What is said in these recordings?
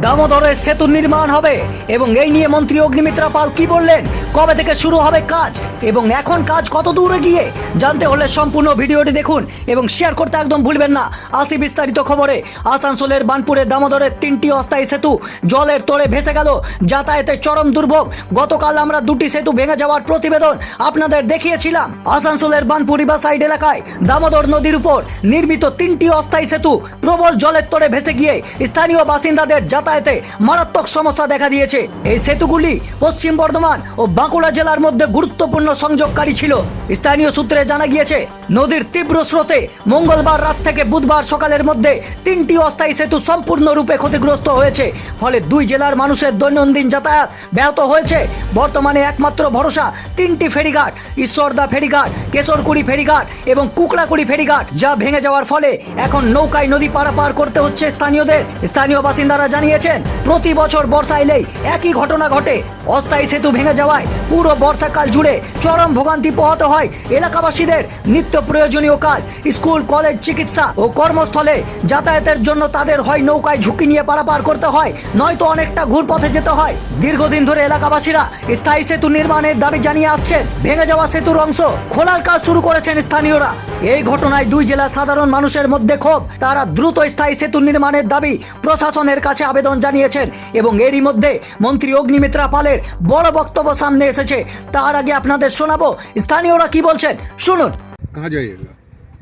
দামোদরের সেতু নির্মাণ হবে এবং এই নিয়ে মন্ত্রী অগ্নিমিত্রা পাল কি বললেন, কবে থেকে শুরু হবে কাজ এবং এখন কাজ কত দূরে গিয়ে জানতে হলে সম্পূর্ণ ভিডিওটি দেখুন এবং শেয়ার করতে একদম ভুলবেন না। আসি বিস্তারিত খবরে। আসানসোলের বার্নপুরে দামোদরের 3টি অস্থায়ী সেতু জলের তোড়ে ভেসে গেল, যাতায়াতের চরম দুর্ভোগ। গতকাল আমরা 2টি সেতু ভেঙে যাওয়ার প্রতিবেদন আপনাদের দেখিয়েছিলাম। আসানসোলের বার্নপুর রিভারসাইড এলাকায় দামোদর নদীর উপর নির্মিত 3টি অস্থায়ী সেতু প্রবল জলের তোড়ে ভেসে গিয়ে স্থানীয় বাসিন্দাদের যাতায়াতে মারাত্মক সমস্যা দেখা দিয়েছে। এই সেতুগুলি পশ্চিম বর্ধমান ও বাঁকুড়া জেলার মধ্যে গুরুত্বপূর্ণ সংযোগকারী ছিল। স্থানীয় সূত্রে জানা গিয়েছে, নদীর তীব্র স্রোতে মঙ্গলবার রাত থেকে বুধবার সকালের মধ্যে 3টি অস্থায়ী সেতু সম্পূর্ণরূপে ক্ষতিগ্রস্ত হয়েছে। ফলে দুই জেলার মানুষের দৈনন্দিন যাতায়াত ব্যাহত হয়েছে। বর্তমানে একমাত্র ভরসা 3টি ফেরিঘাট, ঈশ্বরদা ফেরিঘাট, কেশরকুড়ি ফেরিঘাট এবং কুকড়াকুড়ি ফেরিঘাট, যা ভেঙে যাওয়ার ফলে এখন নৌকায় নদী পারাপার করতে হচ্ছে স্থানীয়দের। স্থানীয় বাসিন্দারা জানিয়েছেন, প্রতি বছর বর্ষা এলেই একই ঘটনা ঘটে। অস্থায়ী সেতু ভেঙে যাওয়ায় পুরো বর্ষাকাল জুড়ে চরম ভোগান্তি পোহাতে হয় এলাকাবাসীদের। নিত্য প্রয়োজনীয় কাজ, স্কুল, কলেজ, চিকিৎসা ও কর্মস্থলে যাতায়াতের জন্য তাদের হয় নৌকায় ঝুঁকি নিয়ে পারাপার করতে হয়, নয়তো অনেকটা ঘুরপথে যেতে হয়। দীর্ঘদিন ধরে এলাকাবাসীরা স্থায়ী সেতু নির্মাণের দাবি জানিয়ে আসছেন। ভেঙে যাওয়া সেতুর অংশ খোলার কাজ শুরু করেছেন স্থানীয়রা। এই ঘটনায় দুই জেলার সাধারণ মানুষের মধ্যে ক্ষোভ। তারা দ্রুত স্থায়ী সেতু নির্মাণের দাবি প্রশাসনের কাছে আবেদন জানিয়েছেন এবং এরই মধ্যে মন্ত্রী অগ্নিমিত্রা পালের বড় বক্তব্য সামনে এসেছে। তার আগে আপনাদের শোনাবো স্থানীয়রা কি বলছেন, শুনুন। कहाँ जाइएगा?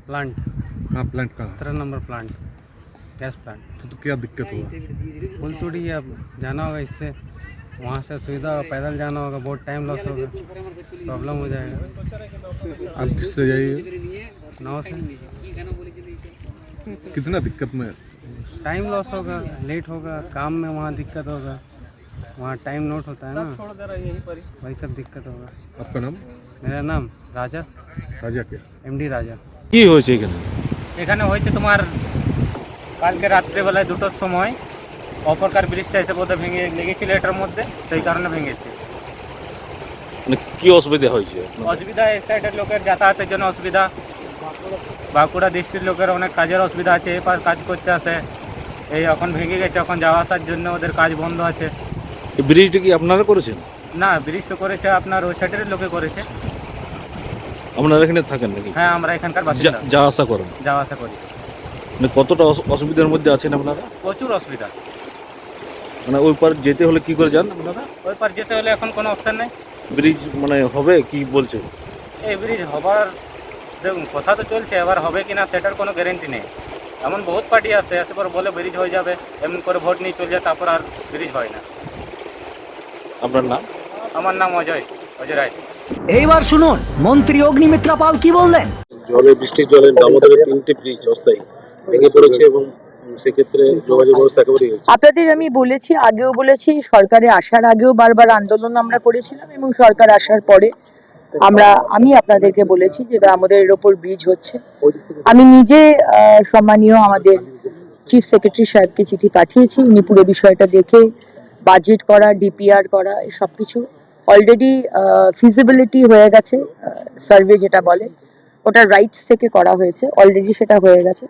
प्लांट हाँ, प्लांट कहाँ? 13 नंबर प्लांट, गैस प्लांट। तो क्या दिक्कत हुआ? पुल टूटी है, अब जाना होगा इससे, वहाँ से सुविधा होगा, पैदल जाना होगा, बहुत टाइम लॉस होगा, प्रॉब्लम हो जाएगा। आप किससे जाइएगा? नाव से कितना दिक्कत में? टाइम लॉस होगा, लेट होगा, काम में वहाँ दिक्कत होगा, वहाँ टाइम नोट होता है ना, वही सब दिक्कत होगा। आपका नाम? मेरा नाम राजा, राजा क्या? এমডি রাজা। কি হয়েছে এখানে? এখানে হয়েছে তোমার কালকে রাত্রেবেলায় 2টোর সময় অপরকার ব্রিজটা এসে বোধহয় ভেঙে লেগেছিল এটার মধ্যে, সেই কারণে ভেঙেছে। মানে কি অসুবিধা হয়েছে? অসুবিধা এই সাইডের লোকের যাতায়াতের জন্য অসুবিধা, বাঁকুড়া ডিস্ট্রিক্ট লোকের অনেক কাজের অসুবিধা আছে, এপার কাজ করতে আসে। এই এখন ভেঙে গেছে, এখন যাওয়া আসার জন্য ওদের কাজ বন্ধ আছে। এই ব্রিজটা কি আপনারা করেছেন? না, ব্রিজ তো করেছে আপনার ওই সাইডের লোকে করেছে। আপনারা এখানে থাকেন নাকি? হ্যাঁ, আমরা এখানকার বাসিন্দা, যা আশা করেন? যাওয়া আসা করি। মানে কতটা অসুবিধার মধ্যে আছেন আপনারা? প্রচুর অসুবিধা। মানে ওই পার যেতে হলে কি করে যান আপনারা? ওই পার যেতে হলে এখন কোনো অপশান নেই। ব্রিজ মানে হবে কি বলছে? এই ব্রিজ হবার দেখুন কথা তো চলছে, এবার হবে কি না সেটার কোনো গ্যারেন্টি নেই। এমন বহুত পার্টি আছে, এসে পর বলে ব্রিজ হয়ে যাবে, এমন করে ভোট নিয়ে চলে যায়, তারপর আর ব্রিজ হয় না। আপনার নাম? আমার নাম অজয় রায়। এইবার শুনুন মন্ত্রী অগ্নিমিত্রা পাল কি বললেন। বৃষ্টির জলে দামোদরের 3টি ব্রিজ অস্থায়ী ভেঙে পড়েছে এবং সেক্ষেত্রে যোগাযোগ ব্যবস্থা একেবারেই হচ্ছে। আপনাদের আমি বলেছি, আগেও বলেছি, সরকারে আসার আগেও বারবার আন্দোলন আমরা করেছিলাম এবং সরকার আসার পরে আমি আপনাদেরকে বলেছি যে দামোদরের ওপর ব্রিজ হচ্ছে। আমি নিজে সম্মানীয় আমাদের চিফ সেক্রেটারি সাহেবকে চিঠি পাঠিয়েছি। উনি পুরো বিষয়টা দেখে বাজেট করা, ডিপিআর করা, সব কিছু অলরেডি ফিজিবিলিটি হয়ে গেছে। সার্ভে যেটা বলে ওটা রাইটস থেকে করা হয়েছে, অলরেডি সেটা হয়ে গেছে।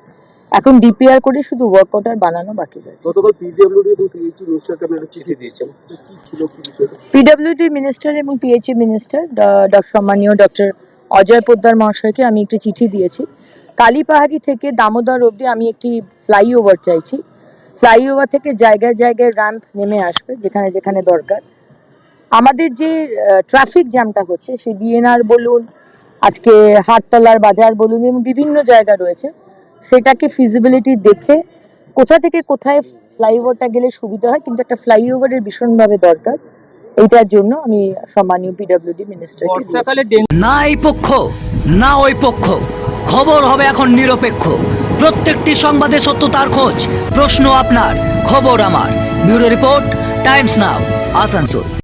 এখন ডিপিআর করে শুধু ওয়ার্ক অর্ডার বানানো বাকি রয়েছে। গতকাল পিডব্লিউডি এবং পিএইচই মিনিস্টারকে আপনারা চিঠি দিয়েছেন, কি ছিল কি বিষয়? পিডব্লিউডি মিনিস্টার এবং পিএইচই মিনিস্টার সম্মানীয় ডক্টর অজয় পোদ্দার মহাশয়কে আমি একটি চিঠি দিয়েছি। কালীপাহাড়ি থেকে দামোদর অবধি আমি একটি ফ্লাইওভার চাইছি। ফ্লাইওভার থেকে জায়গায় জায়গায় র্যাম্প নেমে আসবে যেখানে যেখানে দরকার। আমাদের যে ট্রাফিক জ্যামটা হচ্ছে, সেই বিএনআর বলুন, আজকে হাটতলার বাজার বলুন এবং বিভিন্ন জায়গা রয়েছে, সেটাকে ফিজিবিলিটি দেখে কোথা থেকে কোথায় ফ্লাইওভারটা গেলে সুবিধা হয়, কিন্তু একটা ফ্লাইওভারের ভীষণভাবে দরকার। এইটার জন্য আমি সম্মানীয় পিডব্লিউডি মিনিস্টারকে না এই পক্ষ না ওই পক্ষ, খবর হবে এখন নিরপেক্ষ। প্রত্যেকটি সংবাদে সত্যতার খোঁজ। প্রশ্ন আপনার, খবর আমার। ব্যুরো রিপোর্ট, টাইমস নাও, আসানসোল।